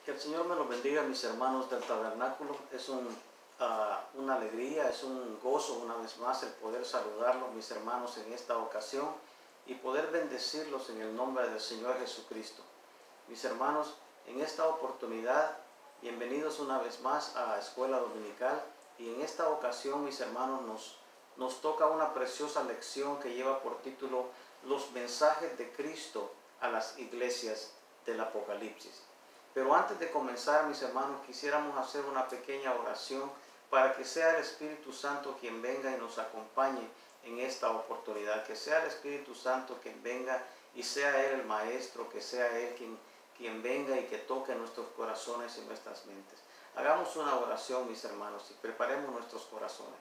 Que el Señor me lo bendiga, mis hermanos del tabernáculo. Es una alegría, es un gozo una vez más el poder saludarlos, mis hermanos, en esta ocasión y poder bendecirlos en el nombre del Señor Jesucristo. Mis hermanos, en esta oportunidad, bienvenidos una vez más a Escuela Dominical, y en esta ocasión, mis hermanos, nos toca una preciosa lección que lleva por título Los mensajes de Cristo a las iglesias del Apocalipsis. Pero antes de comenzar, mis hermanos, quisiéramos hacer una pequeña oración para que sea el Espíritu Santo quien venga y nos acompañe en esta oportunidad. Que sea el Espíritu Santo quien venga y sea Él el Maestro, que sea Él quien venga y que toque nuestros corazones y nuestras mentes. Hagamos una oración, mis hermanos, y preparemos nuestros corazones.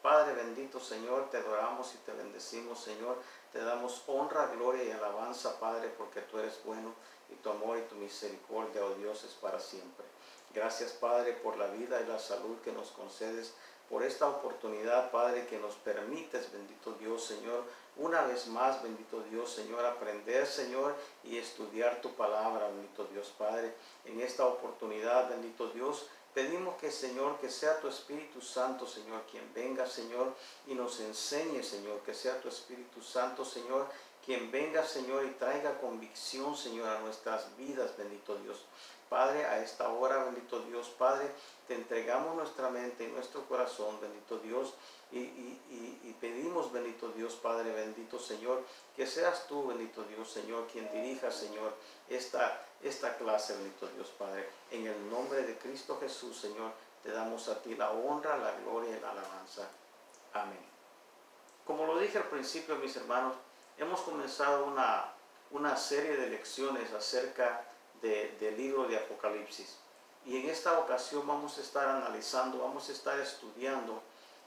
Padre bendito, Señor, te adoramos y te bendecimos, Señor. Te damos honra, gloria y alabanza, Padre, porque tú eres bueno y tu amor y tu misericordia, oh Dios, es para siempre. Gracias, Padre, por la vida y la salud que nos concedes, por esta oportunidad, Padre, que nos permites, bendito Dios, Señor, una vez más, bendito Dios, Señor, aprender, Señor, y estudiar tu palabra, bendito Dios, Padre. En esta oportunidad, bendito Dios, pedimos que, Señor, que sea tu Espíritu Santo, Señor, quien venga, Señor, y nos enseñe, Señor, que sea tu Espíritu Santo, Señor, quien venga, Señor, y traiga convicción, Señor, a nuestras vidas, bendito Dios. Padre, a esta hora, bendito Dios, Padre, te entregamos nuestra mente y nuestro corazón, bendito Dios, y pedimos, bendito Dios, Padre, bendito Señor, que seas tú, bendito Dios, Señor, quien dirija, Señor, esta clase, bendito Dios, Padre. En el nombre de Cristo Jesús, Señor, te damos a ti la honra, la gloria y la alabanza. Amén. Como lo dije al principio, mis hermanos, hemos comenzado una serie de lecciones acerca del libro de Apocalipsis. Y en esta ocasión vamos a estar analizando, vamos a estar estudiando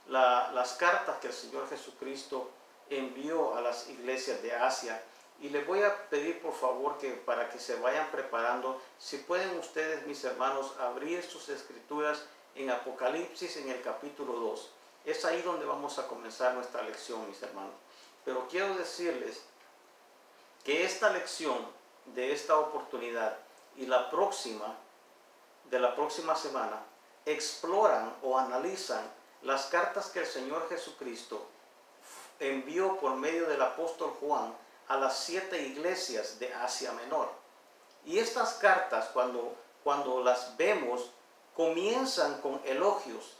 las cartas que el Señor Jesucristo envió a las iglesias de Asia. Y les voy a pedir, por favor, que para que se vayan preparando, si pueden ustedes, mis hermanos, abrir sus escrituras en Apocalipsis en el capítulo 2. Es ahí donde vamos a comenzar nuestra lección, mis hermanos. Pero quiero decirles que esta lección de esta oportunidad y la próxima, de la próxima semana, exploran o analizan las cartas que el Señor Jesucristo envió por medio del apóstol Juan a las 7 iglesias de Asia Menor. Y estas cartas, cuando las vemos, comienzan con elogios,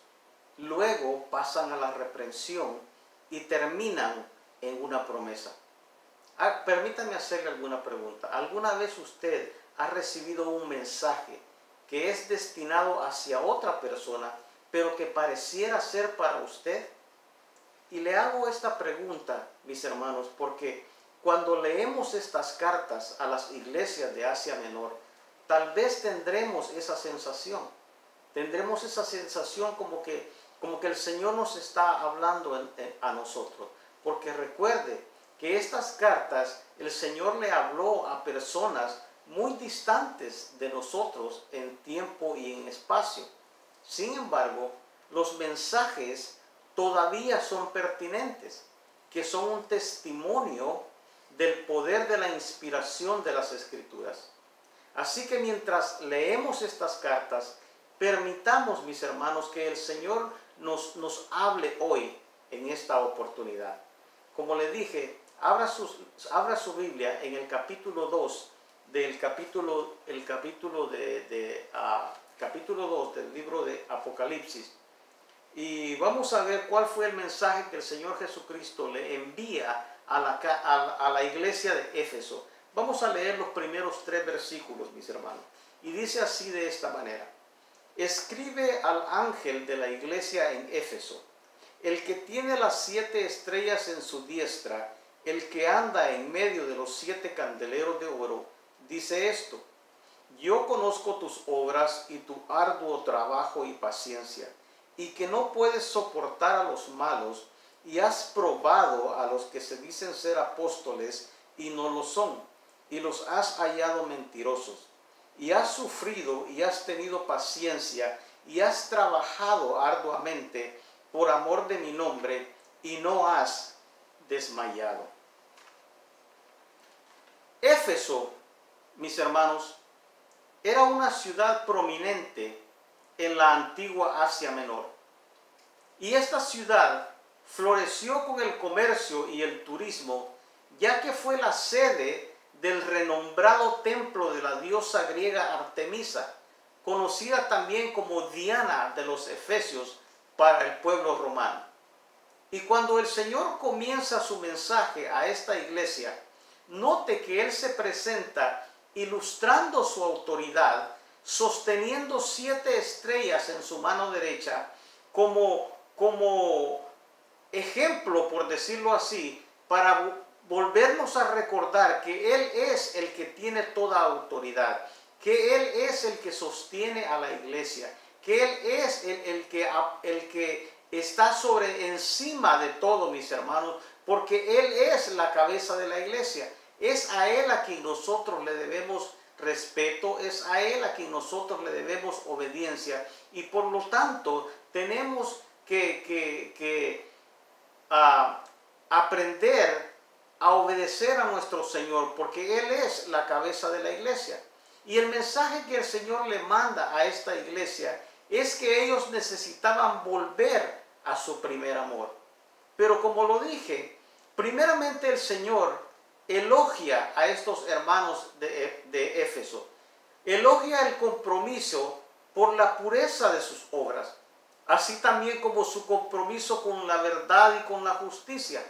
luego pasan a la reprensión y terminan en una promesa. Permítanme hacerle alguna pregunta. ¿Alguna vez usted ha recibido un mensaje que es destinado hacia otra persona, pero que pareciera ser para usted? Y le hago esta pregunta, mis hermanos, porque cuando leemos estas cartas a las iglesias de Asia Menor, tal vez tendremos esa sensación. Tendremos esa sensación como que el Señor nos está hablando a nosotros. Porque recuerde que estas cartas el Señor le habló a personas muy distantes de nosotros en tiempo y en espacio. Sin embargo, los mensajes todavía son pertinentes, que son un testimonio del poder de la inspiración de las Escrituras. Así que mientras leemos estas cartas, permitamos, mis hermanos, que el Señor nos hable hoy en esta oportunidad. Como le dije, abra su Biblia en el capítulo 2 capítulo 2 del libro de Apocalipsis, y vamos a ver cuál fue el mensaje que el Señor Jesucristo le envía a la iglesia de Éfeso. Vamos a leer los primeros 3 versículos, mis hermanos, y dice así de esta manera: escribe al ángel de la iglesia en Éfeso, el que tiene las 7 estrellas en su diestra, el que anda en medio de los 7 candeleros de oro, dice esto: yo conozco tus obras y tu arduo trabajo y paciencia, y que no puedes soportar a los malos, y has probado a los que se dicen ser apóstoles y no lo son, y los has hallado mentirosos, y has sufrido y has tenido paciencia, y has trabajado arduamente por amor de mi nombre, y no has desmayado. Éfeso, mis hermanos, era una ciudad prominente en la antigua Asia Menor. Y esta ciudad floreció con el comercio y el turismo, ya que fue la sede del renombrado templo de la diosa griega Artemisa, conocida también como Diana de los Efesios para el pueblo romano. Y cuando el Señor comienza su mensaje a esta iglesia, note que Él se presenta ilustrando su autoridad, sosteniendo 7 estrellas en su mano derecha como ejemplo, por decirlo así, para volvernos a recordar que Él es el que tiene toda autoridad, que Él es el que sostiene a la iglesia, que Él es el que está sobre encima de todo, mis hermanos, porque Él es la cabeza de la iglesia. Es a Él a quien nosotros le debemos respeto, es a Él a quien nosotros le debemos obediencia, y por lo tanto tenemos que aprender a obedecer a nuestro Señor, porque Él es la cabeza de la iglesia. Y el mensaje que el Señor le manda a esta iglesia es que ellos necesitaban volver a su primer amor. Pero como lo dije, primeramente el Señor elogia a estos hermanos de Éfeso, elogia el compromiso por la pureza de sus obras, así también como su compromiso con la verdad y con la justicia,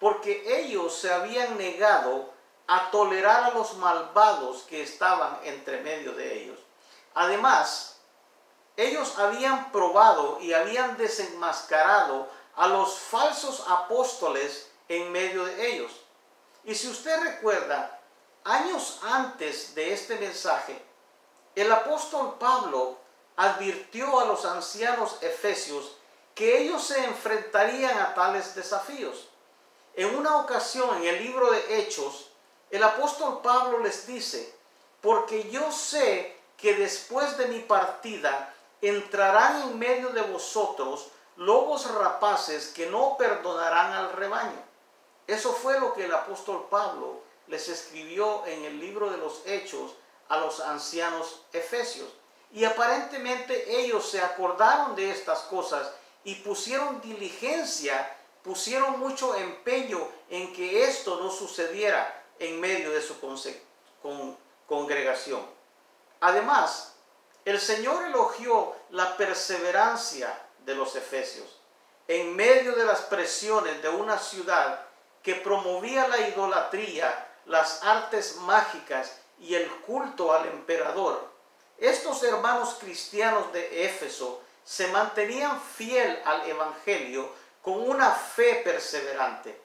porque ellos se habían negado a tolerar a los malvados que estaban entre medio de ellos. Además, ellos habían probado y habían desenmascarado a los falsos apóstoles en medio de ellos. Y si usted recuerda, años antes de este mensaje, el apóstol Pablo advirtió a los ancianos efesios que ellos se enfrentarían a tales desafíos. En una ocasión, en el libro de Hechos, el apóstol Pablo les dice: porque yo sé que después de mi partida entrarán en medio de vosotros lobos rapaces que no perdonarán al rebaño. Eso fue lo que el apóstol Pablo les escribió en el libro de los Hechos a los ancianos efesios. Y aparentemente ellos se acordaron de estas cosas y pusieron diligencia, pusieron mucho empeño en que esto no sucediera en medio de su congregación. Además, el Señor elogió la perseverancia de los efesios en medio de las presiones de una ciudad que promovía la idolatría, las artes mágicas y el culto al emperador. Estos hermanos cristianos de Éfeso se mantenían fiel al evangelio con una fe perseverante.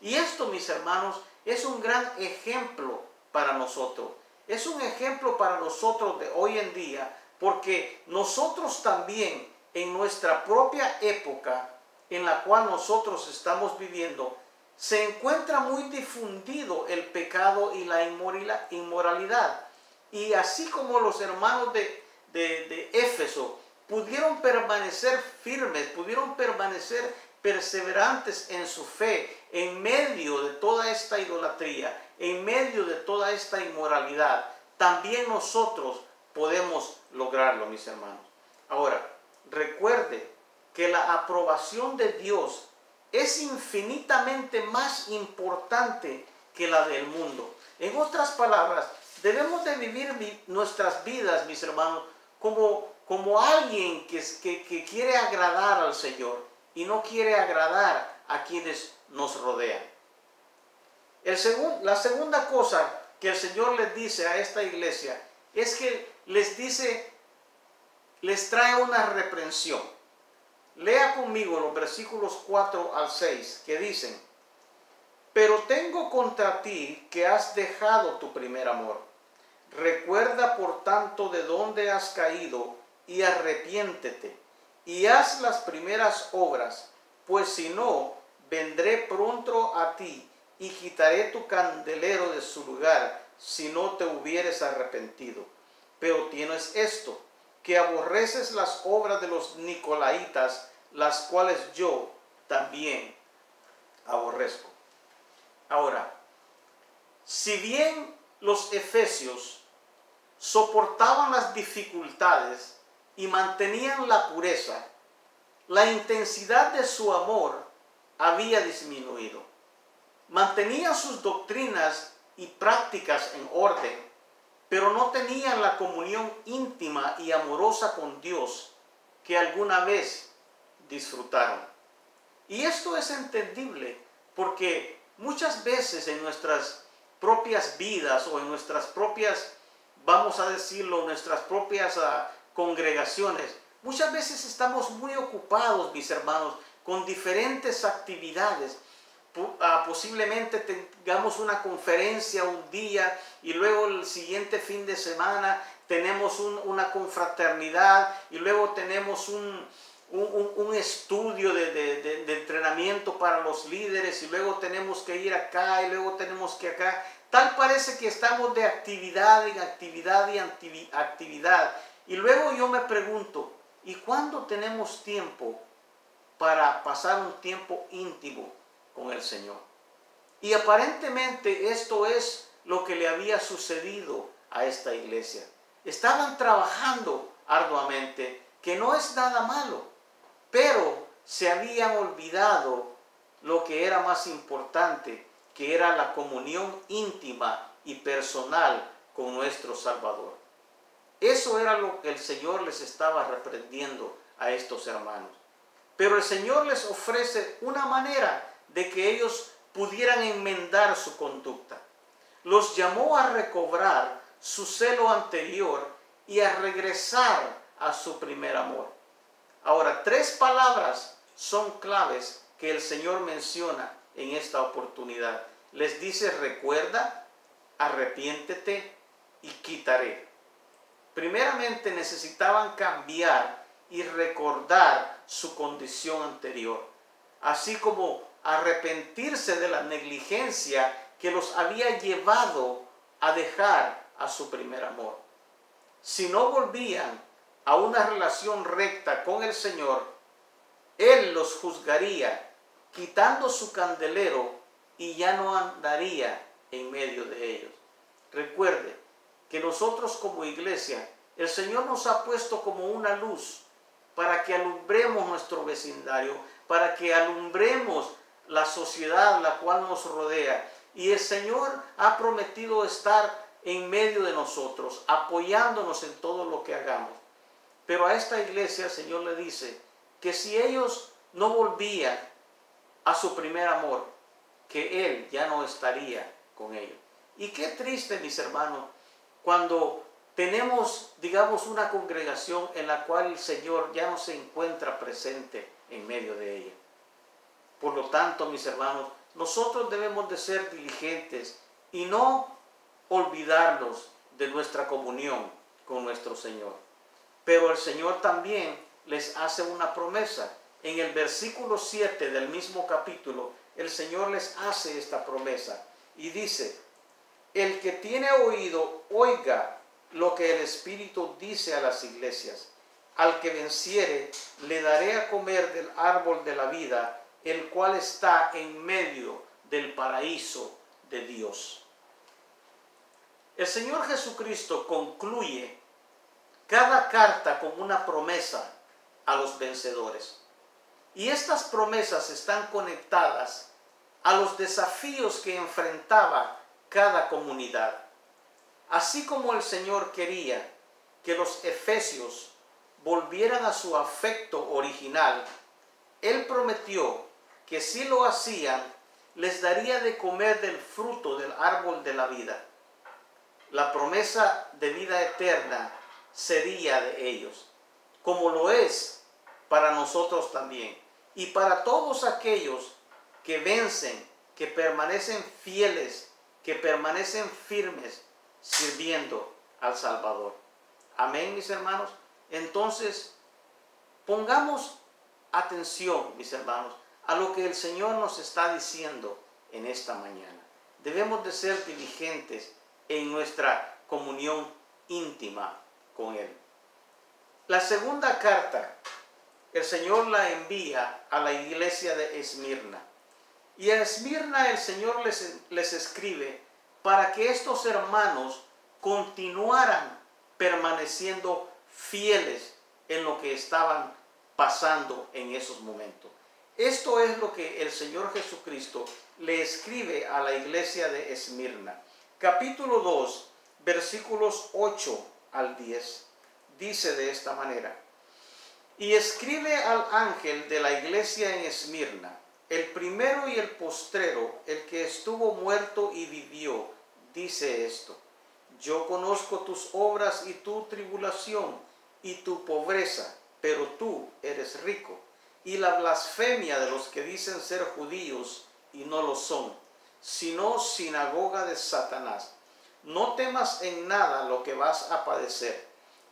Y esto, mis hermanos, es un gran ejemplo para nosotros. Es un ejemplo para nosotros de hoy en día, porque nosotros también en nuestra propia época en la cual nosotros estamos viviendo, se encuentra muy difundido el pecado y la inmoralidad. Y así como los hermanos de Éfeso pudieron permanecer firmes, pudieron permanecer perseverantes en su fe, en medio de toda esta idolatría, en medio de toda esta inmoralidad, también nosotros podemos lograrlo, mis hermanos. Ahora, recuerde que la aprobación de Dios es infinitamente más importante que la del mundo. En otras palabras, debemos de vivir nuestras vidas, mis hermanos, como alguien que quiere agradar al Señor y no quiere agradar a quienes nos rodean. La segunda cosa que el Señor les dice a esta iglesia es que les trae una reprensión. Lea conmigo los versículos 4 al 6 que dicen: pero tengo contra ti que has dejado tu primer amor. Recuerda por tanto de dónde has caído y arrepiéntete y haz las primeras obras, pues si no, vendré pronto a ti y quitaré tu candelero de su lugar si no te hubieres arrepentido. Pero tienes esto, que aborreces las obras de los nicolaitas, las cuales yo también aborrezco. Ahora, si bien los efesios soportaban las dificultades y mantenían la pureza, la intensidad de su amor había disminuido. Mantenían sus doctrinas y prácticas en orden, pero no tenían la comunión íntima y amorosa con Dios que alguna vez disfrutaron. Y esto es entendible porque muchas veces en nuestras propias vidas o en nuestras propias, vamos a decirlo, nuestras propias congregaciones, muchas veces estamos muy ocupados, mis hermanos, con diferentes actividades. Posiblemente tengamos una conferencia un día y luego el siguiente fin de semana tenemos una confraternidad y luego tenemos un estudio de entrenamiento para los líderes y luego tenemos que ir acá y luego tenemos que acá. Tal parece que estamos de actividad en actividad y actividad. Y luego yo me pregunto, ¿y cuándo tenemos tiempo para pasar un tiempo íntimo con el Señor? Y aparentemente esto es lo que le había sucedido a esta iglesia. Estaban trabajando arduamente, que no es nada malo, pero se habían olvidado lo que era más importante, que era la comunión íntima y personal con nuestro Salvador. Eso era lo que el Señor les estaba reprendiendo a estos hermanos. Pero el Señor les ofrece una manera de que ellos pudieran enmendar su conducta. Los llamó a recobrar su celo anterior y a regresar a su primer amor. Ahora, 3 palabras son claves que el Señor menciona en esta oportunidad. Les dice: recuerda, arrepiéntete y quitaré. Primeramente necesitaban cambiar y recordar su condición anterior, así como arrepentirse de la negligencia que los había llevado a dejar a su primer amor. Si no volvían a una relación recta con el Señor, Él los juzgaría, quitando su candelero, y ya no andaría en medio de ellos. Recuerde que nosotros como iglesia, el Señor nos ha puesto como una luz para que alumbremos nuestro vecindario, para que alumbremos la sociedad la cual nos rodea. Y el Señor ha prometido estar en medio de nosotros, apoyándonos en todo lo que hagamos. Pero a esta iglesia el Señor le dice que si ellos no volvían a su primer amor, que Él ya no estaría con ellos. Y qué triste, mis hermanos, cuando tenemos, digamos, una congregación en la cual el Señor ya no se encuentra presente en medio de ella. Por lo tanto, mis hermanos, nosotros debemos de ser diligentes y no olvidarnos de nuestra comunión con nuestro Señor. Pero el Señor también les hace una promesa. En el versículo 7 del mismo capítulo, el Señor les hace esta promesa y dice: el que tiene oído, oiga lo que el Espíritu dice a las iglesias. Al que venciere, le daré a comer del árbol de la vida, el cual está en medio del paraíso de Dios. El Señor Jesucristo concluye cada carta con una promesa a los vencedores. Y estas promesas están conectadas a los desafíos que enfrentaba cada comunidad. Así como el Señor quería que los efesios volvieran a su afecto original, Él prometió que si lo hacían, les daría de comer del fruto del árbol de la vida. La promesa de vida eterna sería de ellos, como lo es para nosotros también, y para todos aquellos que vencen, que permanecen fieles, que permanecen firmes, sirviendo al Salvador. Amén, mis hermanos. Entonces, pongamos atención, mis hermanos, a lo que el Señor nos está diciendo en esta mañana. Debemos de ser diligentes en nuestra comunión íntima con Él. La segunda carta, el Señor la envía a la iglesia de Esmirna. Y a Esmirna el Señor les escribe para que estos hermanos continuaran permaneciendo fieles en lo que estaban pasando en esos momentos. Esto es lo que el Señor Jesucristo le escribe a la iglesia de Esmirna. Capítulo 2, versículos 8 al 10, dice de esta manera: y escribe al ángel de la iglesia en Esmirna, el primero y el postrero, el que estuvo muerto y vivió, dice esto: yo conozco tus obras y tu tribulación y tu pobreza, pero tú eres rico, y la blasfemia de los que dicen ser judíos y no lo son, sino sinagoga de Satanás. No temas en nada lo que vas a padecer.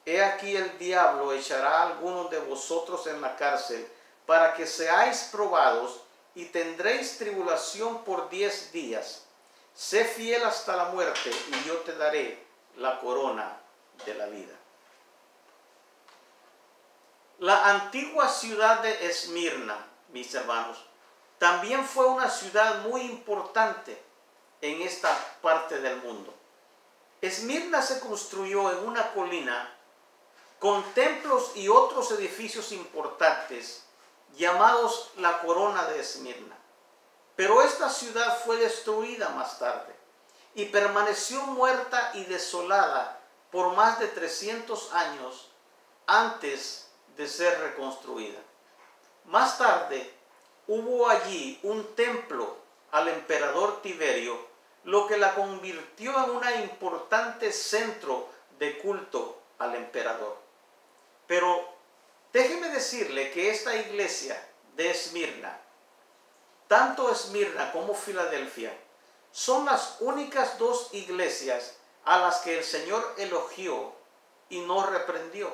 He aquí el diablo echará a algunos de vosotros en la cárcel para que seáis probados y tendréis tribulación por 10 días. Sé fiel hasta la muerte y yo te daré la corona de la vida. La antigua ciudad de Esmirna, mis hermanos, también fue una ciudad muy importante en esta parte del mundo. Esmirna se construyó en una colina con templos y otros edificios importantes llamados la Corona de Esmirna. Pero esta ciudad fue destruida más tarde y permaneció muerta y desolada por más de 300 años antes de ser reconstruida. Más tarde hubo allí un templo al emperador Tiberio, lo que la convirtió en un importante centro de culto al emperador. Pero déjeme decirle que esta iglesia de Esmirna, tanto Esmirna como Filadelfia, son las únicas dos iglesias a las que el Señor elogió y no reprendió.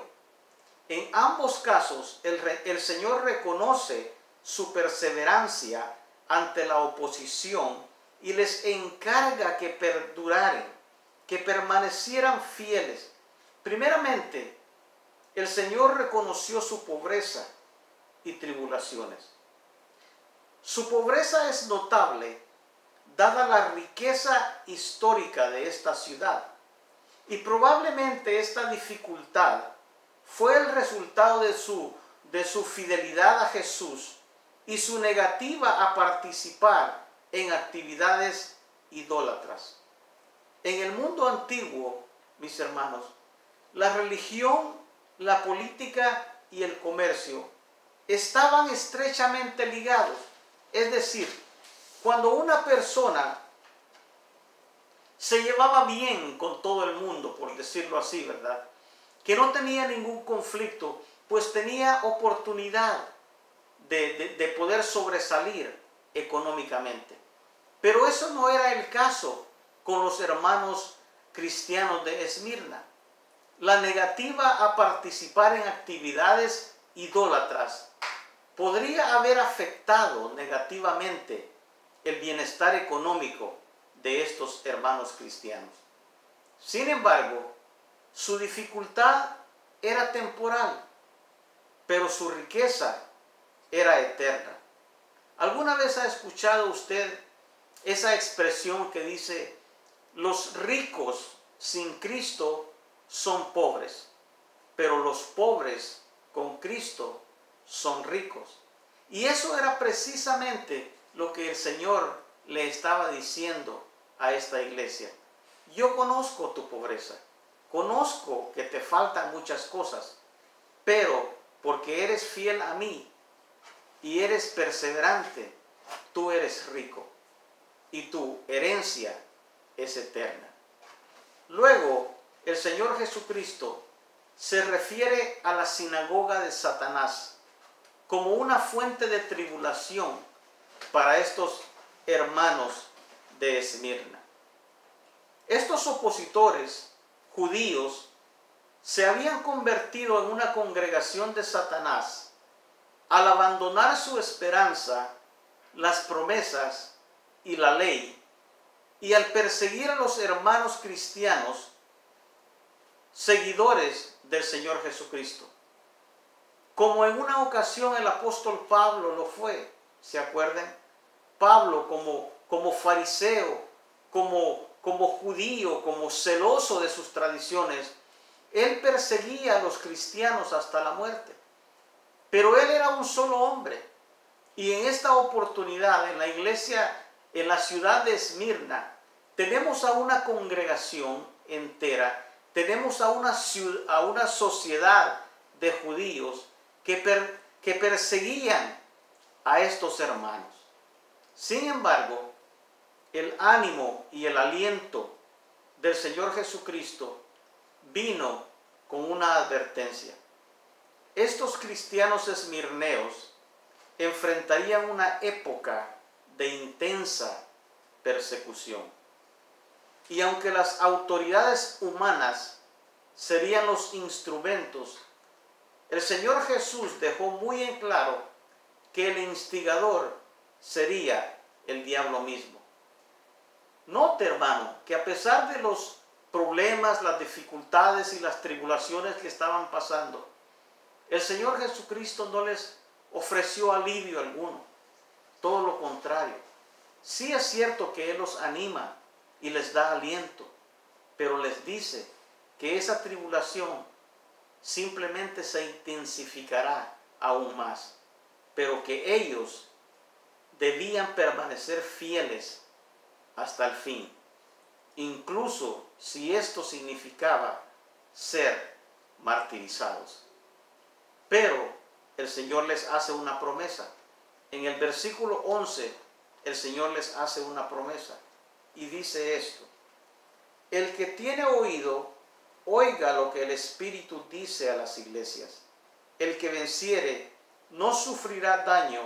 En ambos casos, el Señor reconoce su perseverancia ante la oposición y les encarga que perduraren, que permanecieran fieles. Primeramente, el Señor reconoció su pobreza y tribulaciones. Su pobreza es notable, dada la riqueza histórica de esta ciudad. Y probablemente esta dificultad fue el resultado de su fidelidad a Jesús y su negativa a participar en actividades idólatras. En el mundo antiguo, mis hermanos, la religión, la política y el comercio estaban estrechamente ligados. Es decir, cuando una persona se llevaba bien con todo el mundo, por decirlo así, ¿verdad?, que no tenía ningún conflicto, pues tenía oportunidad de poder sobresalir económicamente. Pero eso no era el caso con los hermanos cristianos de Esmirna. La negativa a participar en actividades idólatras podría haber afectado negativamente el bienestar económico de estos hermanos cristianos. Sin embargo, su dificultad era temporal, pero su riqueza era eterna. ¿Alguna vez ha escuchado usted esa expresión que dice: los ricos sin Cristo son pobres, pero los pobres con Cristo son ricos? Y eso era precisamente lo que el Señor le estaba diciendo a esta iglesia. Yo conozco tu pobreza, conozco que te faltan muchas cosas, pero porque eres fiel a mí y eres perseverante, tú eres rico y tu herencia es eterna. Luego, el Señor Jesucristo se refiere a la sinagoga de Satanás como una fuente de tribulación para estos hermanos de Esmirna. Estos opositores judíos se habían convertido en una congregación de Satanás al abandonar su esperanza, las promesas y la ley, y al perseguir a los hermanos cristianos, seguidores del Señor Jesucristo. Como en una ocasión el apóstol Pablo lo fue, ¿se acuerdan? Pablo como fariseo, como judío, como celoso de sus tradiciones, Él perseguía a los cristianos hasta la muerte. Pero él era un solo hombre. Y en esta oportunidad, en la iglesia, en la ciudad de Esmirna, tenemos a una congregación entera, tenemos a una sociedad de judíos que perseguían a estos hermanos. Sin embargo, el ánimo y el aliento del Señor Jesucristo vino con una advertencia. Estos cristianos esmirneos enfrentarían una época de intensa persecución. Y aunque las autoridades humanas serían los instrumentos, el Señor Jesús dejó muy en claro que el instigador sería el diablo mismo. Note, hermano, que a pesar de los problemas, las dificultades y las tribulaciones que estaban pasando, el Señor Jesucristo no les ofreció alivio alguno. Todo lo contrario. Sí es cierto que Él los anima y les da aliento, pero les dice que esa tribulación simplemente se intensificará aún más, pero que ellos debían permanecer fieles hasta el fin, incluso si esto significaba ser martirizados. Pero el Señor les hace una promesa. En el versículo 11, el Señor les hace una promesa y dice esto: el que tiene oído, oiga lo que el Espíritu dice a las iglesias. El que venciere no sufrirá daño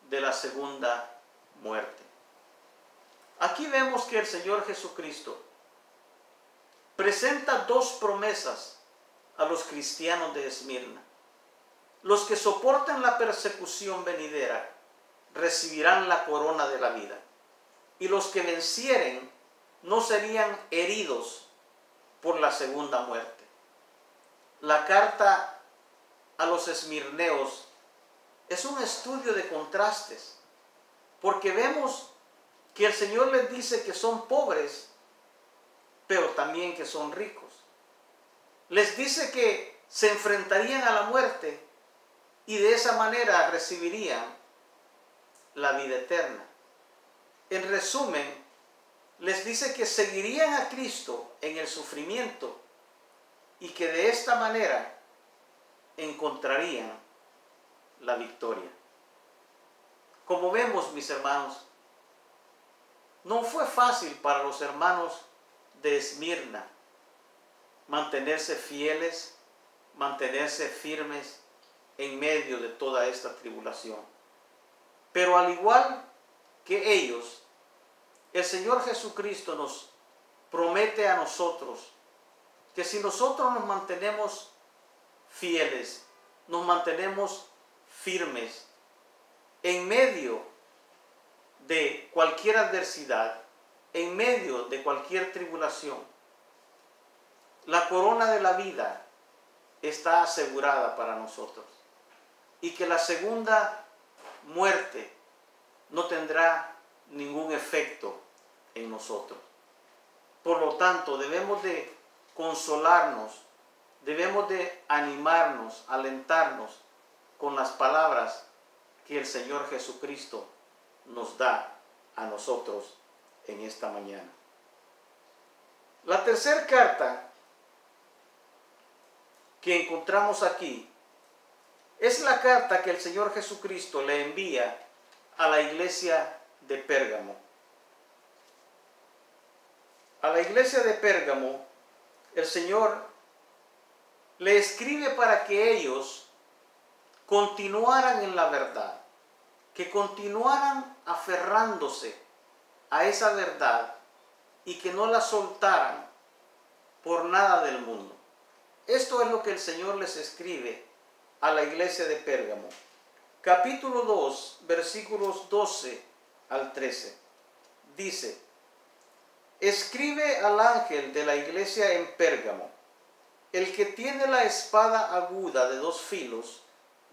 de la segunda muerte. Aquí vemos que el Señor Jesucristo presenta dos promesas a los cristianos de Esmirna. Los que soportan la persecución venidera recibirán la corona de la vida, y los que vencieren no serían heridos por la segunda muerte. La carta a los esmirneos es un estudio de contrastes, porque vemos que el Señor les dice que son pobres, pero también que son ricos. Les dice que se enfrentarían a la muerte y de esa manera recibirían la vida eterna. En resumen, les dice que seguirían a Cristo en el sufrimiento y que de esta manera encontrarían la victoria. Como vemos, mis hermanos, no fue fácil para los hermanos de Esmirna mantenerse fieles, mantenerse firmes en medio de toda esta tribulación. Pero al igual que ellos, el Señor Jesucristo nos promete a nosotros que si nosotros nos mantenemos fieles, nos mantenemos firmes en medio de cualquier adversidad, en medio de cualquier tribulación, la corona de la vida está asegurada para nosotros y que la segunda muerte no tendrá ningún efecto en nosotros. Por lo tanto, debemos de consolarnos, debemos de animarnos, alentarnos con las palabras que el Señor Jesucristo nos da a nosotros en esta mañana. La tercera carta que encontramos aquí es la carta que el Señor Jesucristo le envía a la iglesia de Pérgamo. A la iglesia de Pérgamo, el Señor le escribe para que ellos continuaran en la verdad, que continuaran aferrándose a esa verdad y que no la soltaran por nada del mundo. Esto es lo que el Señor les escribe a la iglesia de Pérgamo. Capítulo 2, versículos 12 al 13. Dice: escribe al ángel de la iglesia en Pérgamo, el que tiene la espada aguda de dos filos,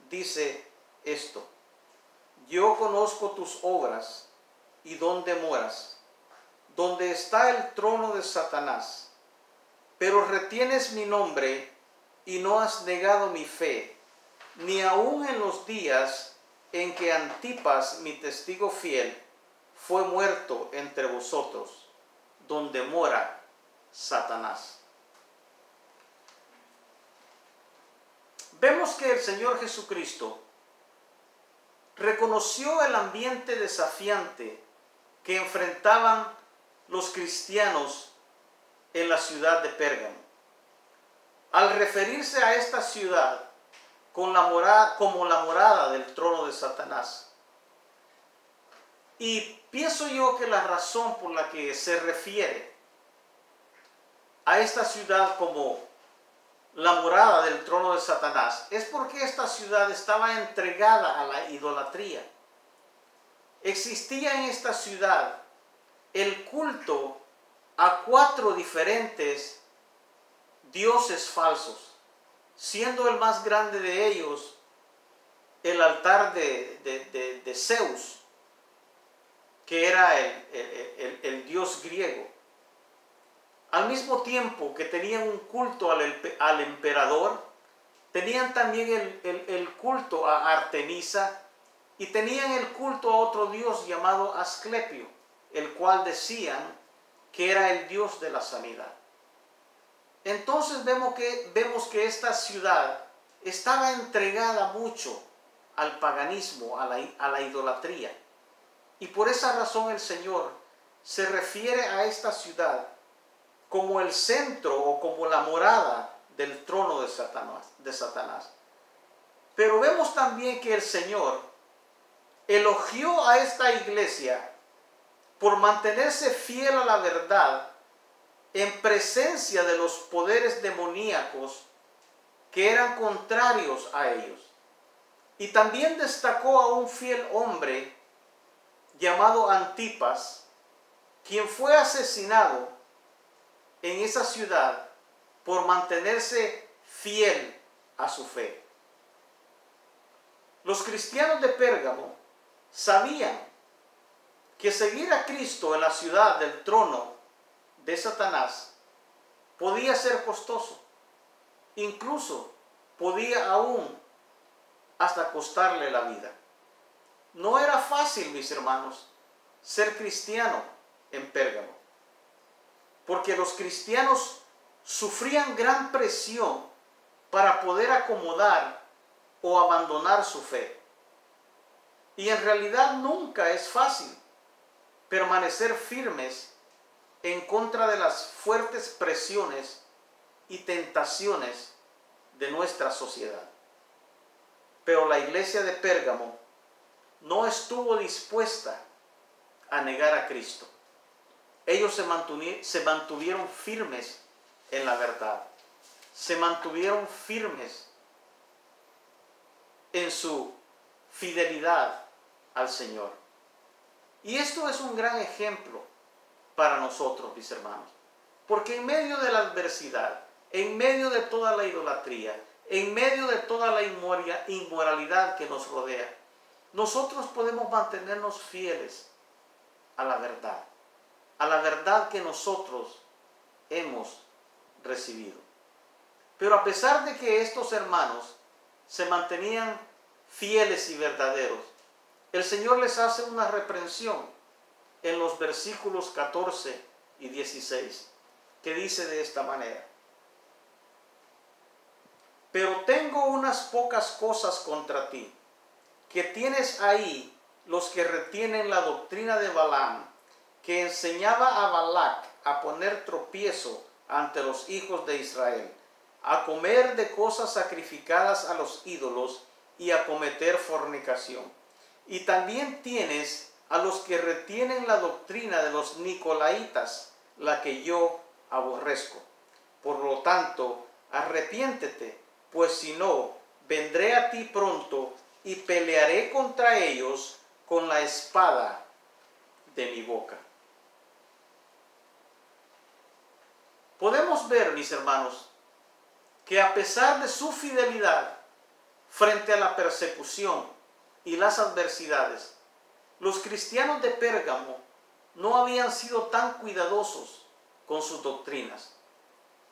dice esto: yo conozco tus obras y dónde moras, donde está el trono de Satanás, pero retienes mi nombre y no has negado mi fe, ni aun en los días en que Antipas, mi testigo fiel, fue muerto entre vosotros, donde mora Satanás. Vemos que el Señor Jesucristo reconoció el ambiente desafiante que enfrentaban los cristianos en la ciudad de Pérgamo. Al referirse a esta ciudad como la morada del trono de Satanás. Y pienso yo que la razón por la que se refiere a esta ciudad como la morada del trono de Satanás es porque esta ciudad estaba entregada a la idolatría. Existía en esta ciudad el culto a 4 diferentes dioses falsos, siendo el más grande de ellos el altar de Zeus, que era el dios griego. Al mismo tiempo que tenían un culto al emperador, tenían también el culto a Artemisa y tenían el culto a otro dios llamado Asclepio, el cual decían que era el dios de la sanidad. Entonces vemos que esta ciudad estaba entregada mucho al paganismo, a la idolatría. Y por esa razón el Señor se refiere a esta ciudad como el centro o como la morada del trono de Satanás. Pero vemos también que el Señor elogió a esta iglesia por mantenerse fiel a la verdad en presencia de los poderes demoníacos que eran contrarios a ellos. Y también destacó a un fiel hombre llamado Antipas, quien fue asesinado en esa ciudad por mantenerse fiel a su fe. Los cristianos de Pérgamo sabían que seguir a Cristo en la ciudad del trono de Satanás podía ser costoso, incluso podía aún hasta costarle la vida. No era fácil, mis hermanos, ser cristiano en Pérgamo, porque los cristianos sufrían gran presión para poder acomodar o abandonar su fe. Y en realidad nunca es fácil permanecer firmes en contra de las fuertes presiones y tentaciones de nuestra sociedad. Pero la iglesia de Pérgamo no estuvo dispuesta a negar a Cristo. Ellos se mantuvieron firmes en la verdad. Se mantuvieron firmes en su fidelidad al Señor. Y esto es un gran ejemplo para nosotros, mis hermanos. Porque en medio de la adversidad, en medio de toda la idolatría, en medio de toda la inmoralidad que nos rodea, nosotros podemos mantenernos fieles a la verdad que nosotros hemos recibido. Pero a pesar de que estos hermanos se mantenían fieles y verdaderos, el Señor les hace una reprensión en los versículos 14 y 16, que dice de esta manera: pero tengo unas pocas cosas contra ti, que tienes ahí los que retienen la doctrina de Balaam, que enseñaba a Balac a poner tropiezo ante los hijos de Israel, a comer de cosas sacrificadas a los ídolos y a cometer fornicación. Y también tienes a los que retienen la doctrina de los nicolaitas, la que yo aborrezco. Por lo tanto, arrepiéntete, pues si no, vendré a ti pronto y pelearé contra ellos con la espada de mi boca. Podemos ver, mis hermanos, que a pesar de su fidelidad frente a la persecución y las adversidades, los cristianos de Pérgamo no habían sido tan cuidadosos con sus doctrinas.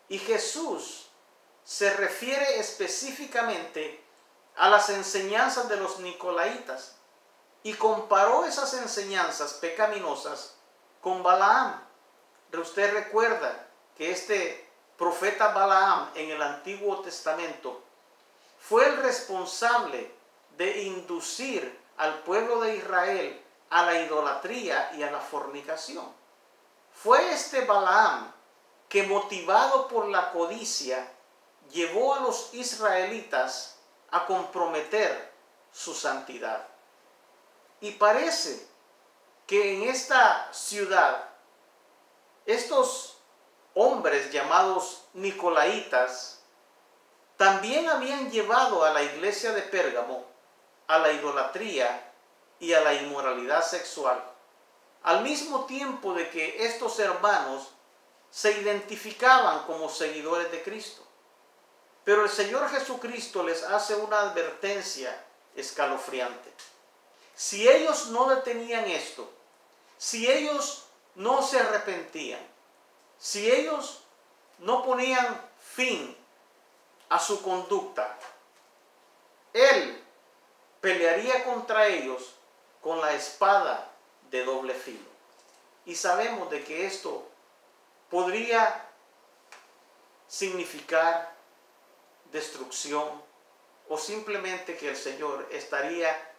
Y Jesús se refiere específicamente a las enseñanzas de los nicolaítas y comparó esas enseñanzas pecaminosas con Balaam. Usted recuerda que este profeta Balaam en el Antiguo Testamento fue el responsable de inducir al pueblo de Israel a la idolatría y a la fornicación. Fue este Balaam que, motivado por la codicia, llevó a los israelitas a comprometer su santidad. Y parece que en esta ciudad, estos hombres llamados nicolaítas también habían llevado a la iglesia de Pérgamo a la idolatría y a la inmoralidad sexual, al mismo tiempo de que estos hermanos se identificaban como seguidores de Cristo. Pero el Señor Jesucristo les hace una advertencia escalofriante. Si ellos no detenían esto, si ellos no se arrepentían, si ellos no ponían fin a su conducta, Él pelearía contra ellos con la espada de doble filo. Y sabemos de que esto podría significar destrucción o simplemente que el Señor estaría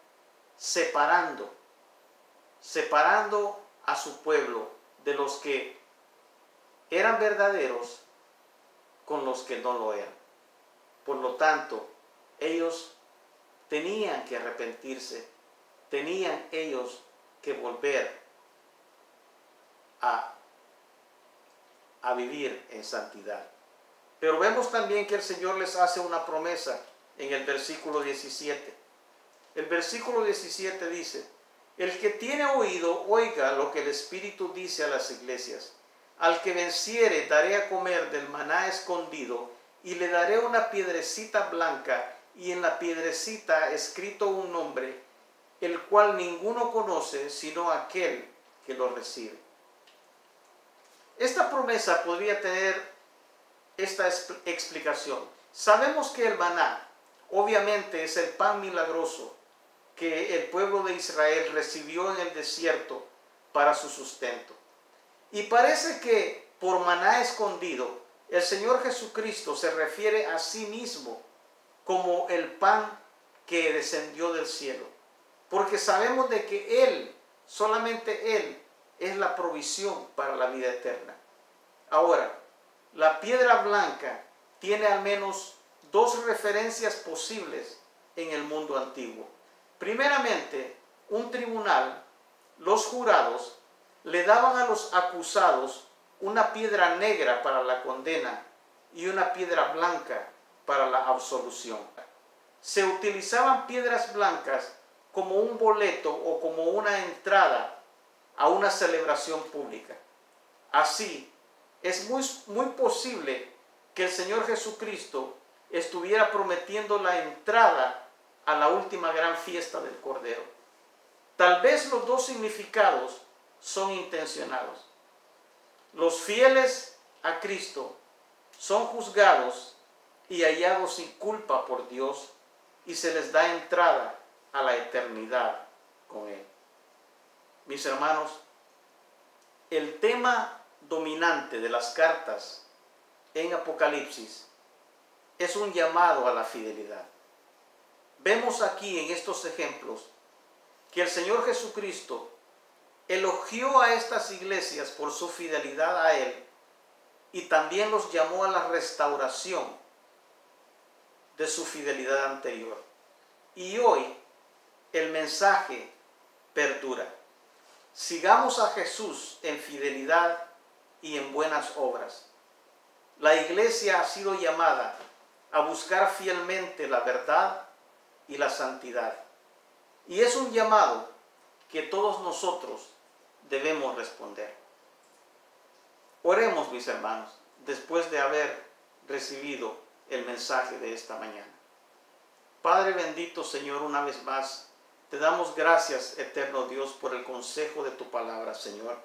separando a su pueblo de los que eran verdaderos con los que no lo eran. Por lo tanto, ellos tenían que arrepentirse, tenían ellos que volver a vivir en santidad. Pero vemos también que el Señor les hace una promesa en el versículo 17. El versículo 17 dice: el que tiene oído, oiga lo que el Espíritu dice a las iglesias. Al que venciere daré a comer del maná escondido, y le daré una piedrecita blanca, y en la piedrecita escrito un nombre, el cual ninguno conoce sino aquel que lo recibe. Esta promesa podría tener esta explicación. Sabemos que el maná obviamente es el pan milagroso que el pueblo de Israel recibió en el desierto para su sustento. Y parece que por maná escondido, el Señor Jesucristo se refiere a sí mismo como el pan que descendió del cielo. Porque sabemos de que Él, solamente Él, es la provisión para la vida eterna. Ahora, la piedra blanca tiene al menos dos referencias posibles en el mundo antiguo. Primeramente, un tribunal, los jurados, le daban a los acusados una piedra negra para la condena y una piedra blanca para la absolución. Se utilizaban piedras blancas como un boleto o como una entrada a una celebración pública. Así, es muy posible que el Señor Jesucristo estuviera prometiendo la entrada a la última gran fiesta del Cordero. Tal vez los dos significados son intencionados. Los fieles a Cristo son juzgados y hallados sin culpa por Dios, y se les da entrada a la eternidad con Él. Mis hermanos, el tema dominante de las cartas en Apocalipsis es un llamado a la fidelidad. Vemos aquí en estos ejemplos que el Señor Jesucristo elogió a estas iglesias por su fidelidad a Él y también los llamó a la restauración de su fidelidad anterior. Y hoy el mensaje perdura. Sigamos a Jesús en fidelidad y en buenas obras. La iglesia ha sido llamada a buscar fielmente la verdad y la santidad. Y es un llamado que todos nosotros debemos responder. Oremos, mis hermanos, después de haber recibido el mensaje de esta mañana. Padre bendito, Señor, una vez más, te damos gracias, eterno Dios, por el consejo de tu palabra, Señor.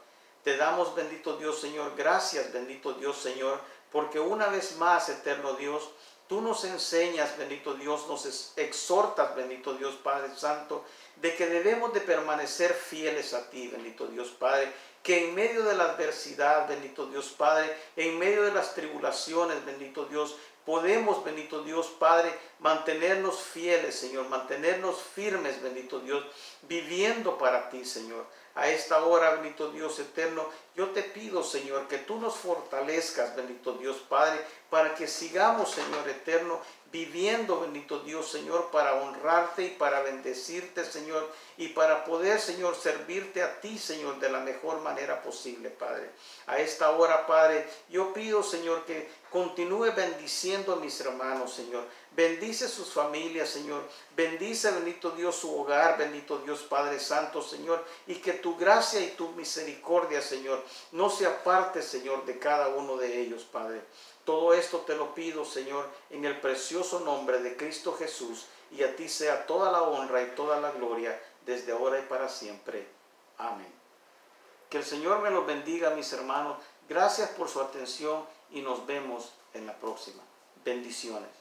Te damos, bendito Dios, Señor, gracias, bendito Dios, Señor, porque una vez más, eterno Dios, Tú nos enseñas, bendito Dios, exhortas, bendito Dios Padre Santo, de que debemos de permanecer fieles a ti, bendito Dios Padre, que en medio de la adversidad, bendito Dios Padre, en medio de las tribulaciones, bendito Dios, podemos, bendito Dios Padre, mantenernos fieles, Señor, mantenernos firmes, bendito Dios, viviendo para ti, Señor. A esta hora, bendito Dios eterno, yo te pido, Señor, que tú nos fortalezcas, bendito Dios Padre, para que sigamos, Señor eterno, viviendo, bendito Dios, Señor, para honrarte y para bendecirte, Señor, y para poder, Señor, servirte a ti, Señor, de la mejor manera posible, Padre. A esta hora, Padre, yo pido, Señor, que continúe bendiciendo a mis hermanos, Señor. Bendice sus familias, Señor. Bendice, bendito Dios, su hogar, bendito Dios, Padre Santo, Señor. Y que tu gracia y tu misericordia, Señor, no se aparte, Señor, de cada uno de ellos, Padre. Todo esto te lo pido, Señor, en el precioso nombre de Cristo Jesús, y a ti sea toda la honra y toda la gloria, desde ahora y para siempre. Amén. Que el Señor me los bendiga, mis hermanos. Gracias por su atención y nos vemos en la próxima. Bendiciones.